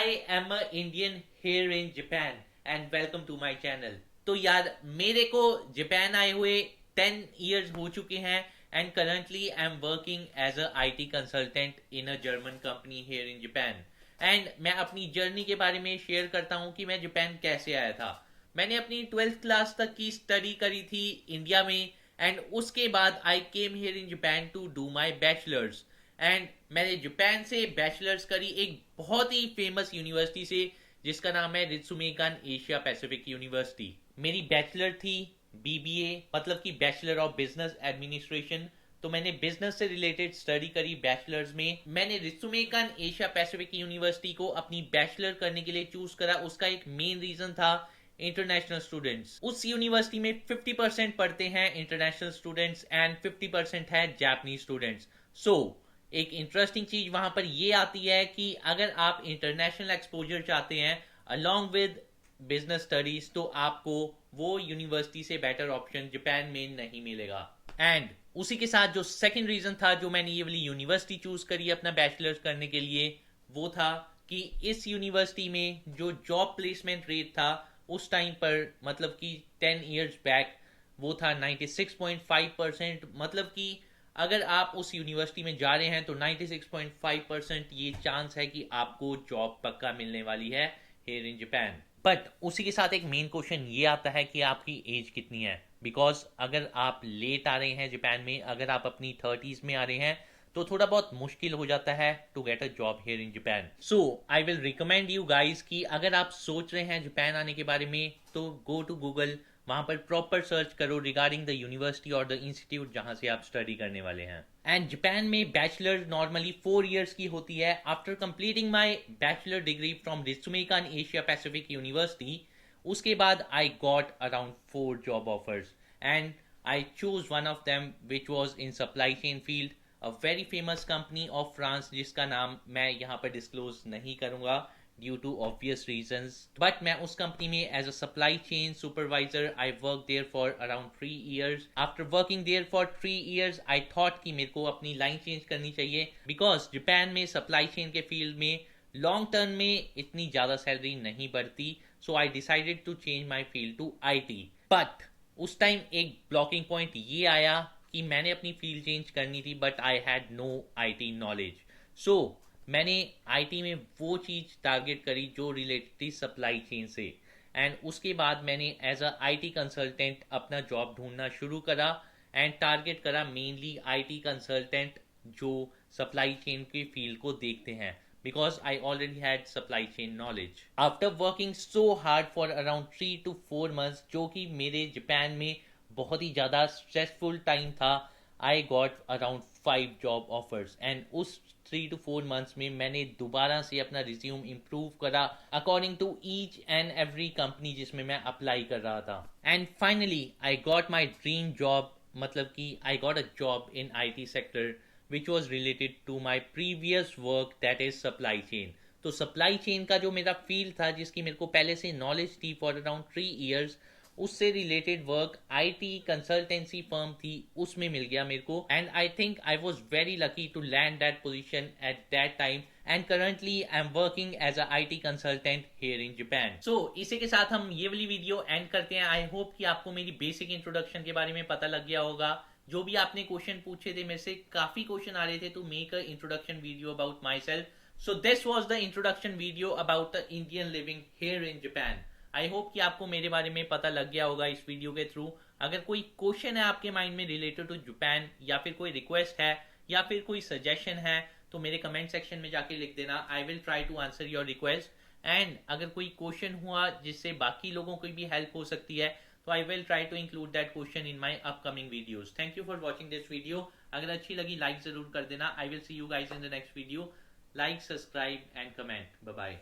I am a Indian here in Japan and welcome to my channel. तो यार मेरे को जापान आए हुए 10 years हो चुके हैं and currently I'm working as a IT consultant in a German company here in Japan. And मैं अपनी जर्नी के बारे में शेयर करता हूँ कि मैं जापान कैसे आया था. मैंने अपनी 12th क्लास तक की स्टडी करी थी इंडिया में एंड उसके बाद I came here in Japan to do my bachelors and मैंने जापान से बैचलर्स करी एक बहुत ही फेमस यूनिवर्सिटी से जिसका नाम है रित्सुमेकान एशिया पैसिफिक यूनिवर्सिटी. मेरी बैचलर थी बीबीए मतलब कि बैचलर ऑफ बिजनेस एडमिनिस्ट्रेशन. तो मैंने बिजनेस से रिलेटेड स्टडी करी बैचलर्स में. मैंने रित्सुमेकान एशिया पैसिफिक यूनिवर्सिटी को अपनी बैचलर करने के लिए चूज करा. उसका एक मेन रीजन था इंटरनेशनल स्टूडेंट्स. उस यूनिवर्सिटी में 50% पढ़ते हैं इंटरनेशनल स्टूडेंट्स एंड 50% है जापानीज स्टूडेंट्स. सो एक इंटरेस्टिंग चीज वहां पर ये आती है कि अगर आप इंटरनेशनल एक्सपोजर चाहते हैं अलोंग विद बिजनेस स्टडीज तो आपको वो यूनिवर्सिटी से बेटर ऑप्शन जापान में नहीं मिलेगा. एंड उसी के साथ जो सेकंड रीजन था जो मैंने ये वाली यूनिवर्सिटी चूज करी अपना बैचलर्स करने के लिए वो था कि इस यूनिवर्सिटी में जो जॉब प्लेसमेंट रेट था उस टाइम पर मतलब कि 10 years बैक वो था 96.5%. मतलब कि अगर आप उस यूनिवर्सिटी में जा रहे हैं तो 96.5% ये चांस है कि आपको जॉब पक्का मिलने वाली है हेयर इन जापान. बट उसी के साथ एक मेन क्वेश्चन ये आता है कि आपकी एज कितनी है. बिकॉज अगर आप लेट आ रहे हैं जापान में, अगर आप अपनी 30s में आ रहे हैं तो थोड़ा बहुत मुश्किल हो जाता है to get a job here in Japan. So I will recommend you guys कि अगर आप सोच रहे हैं जापान आने के बारे में तो गो टू गूगल, वहां पर प्रॉपर सर्च करो रिगार्डिंग द यूनिवर्सिटी और द इंस्टीट्यूट जहां से आप स्टडी करने वाले हैं. एंड जापान में बैचलर नॉर्मली 4 years की होती है. After completing my bachelor degree from Ritsumeikan Asia Pacific University उसके बाद I got around 4 job offers and I choose one of them which was in supply chain field, a very famous company of France जिसका नाम मैं यहाँ पर disclose नहीं करूंगा due to obvious reasons. But मैं उस कंपनी में as a supply chain supervisor I work there for around 3 years. After working there for 3 years I thought कि मेरे को अपनी लाइन चेंज करनी चाहिए बिकॉज जापान में सप्लाई चेन के फील्ड में लॉन्ग टर्म में इतनी ज़्यादा सैलरी नहीं बढ़ती. So I decided to change my field to IT. But उस टाइम एक ब्लॉकिंग पॉइंट ये आया कि मैंने अपनी फील्ड चेंज करनी थी but I had no IT knowledge. So मैंने IT में वो चीज़ टारगेट करी जो रिलेटेड थी सप्लाई चेन से. एंड उसके बाद मैंने एज अ IT कंसल्टेंट अपना जॉब ढूंढना शुरू करा एंड टारगेट करा मेनली IT कंसल्टेंट जो सप्लाई चेन के फील्ड को देखते हैं because I already had supply chain knowledge. After working so hard for around 3 to 4 months जो कि मेरे जापान में बहुत ही ज़्यादा स्ट्रेसफुल टाइम था, I got around 5 job offers and उस 3 to 4 months में मैंने दोबारा से अपना रिज्यूम इम्प्रूव करा according to each and every company जिसमें मैं अप्लाई कर रहा था. And finally I got my dream job, मतलब कि I got a job in IT sector which was related to my previous work that is supply chain. तो supply chain का जो मेरा फील्ड था जिसकी मेरे को पहले से नॉलेज थी फॉर अराउंड 3 years उससे related work IT consultancy firm थी उसमें मिल गया मेरे को. And I think I was very lucky to land that position at that time and currently I am working as a IT consultant here in Japan. So इसी के साथ हम ये वाली वीडियो एंड करते हैं. आई होप कि आपको मेरी बेसिक इंट्रोडक्शन के बारे में पता लग गया होगा. जो भी आपने क्वेश्चन पूछे थे मेरे से काफी क्वेश्चन आ रहे थे to make a introduction video about myself. So this was the introduction video about the Indian living here in Japan. I hope कि आपको मेरे बारे में पता लग गया होगा इस वीडियो के थ्रू. अगर कोई क्वेश्चन है आपके माइंड में रिलेटेड टू जापान या फिर कोई रिक्वेस्ट है या फिर कोई सजेशन है तो मेरे कमेंट सेक्शन में जाके लिख देना. I will try to answer your request. And अगर कोई क्वेश्चन हुआ जिससे बाकी लोगों को भी हेल्प हो सकती है तो I will try to include that question in my upcoming videos. Thank you for watching this video. अगर अच्छी लगी लाइक जरूर कर देना. I will see you guys in the next video. Like, subscribe and comment. Bye bye.